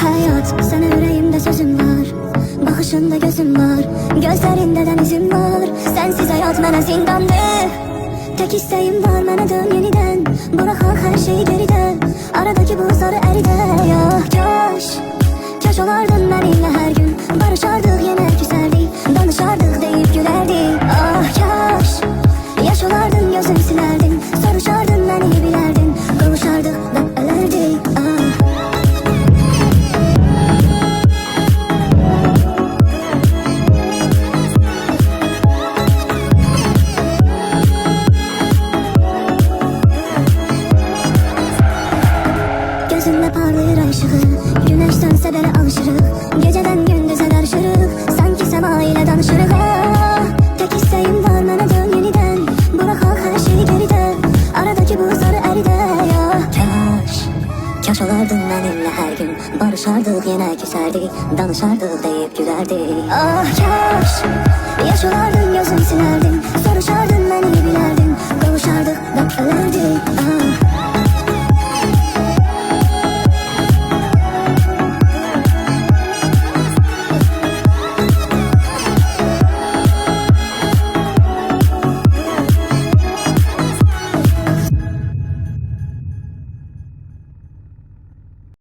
hayat, sana yüreğimde sözüm var, bakışında gözüm var, gözlerinde denizim var. Sensiz hayat mənə zindandır. Tek isteğim var, mənə dön yeniden, bırakaq her şeyi geride, aradaki buzları eride. Ya kaş olardın benimle her gün, barışardık yine küserdik, danışardık deyip gülerdik. Ah yaş olardın gözünü silerdin, soruşardın beni bilerdin, kavuşardık ve ölerdik. Gözümle parlayır ay ışığı, güneş sönse belə alışırıq, geceden gündüze karışırıq, sanki sema ile danışırıq. Tek isteğim var, mənə dön yeniden, bırakaq her şeyi geride, aradaki buzları eride. Ya kaş olardın benimle her gün, barışardık yine küserdik, danışardık deyip gülerdik. Ah yaş olardın gözünü silerdin, soruşardın beni bilerdin, kavuşardık ve ölerdik.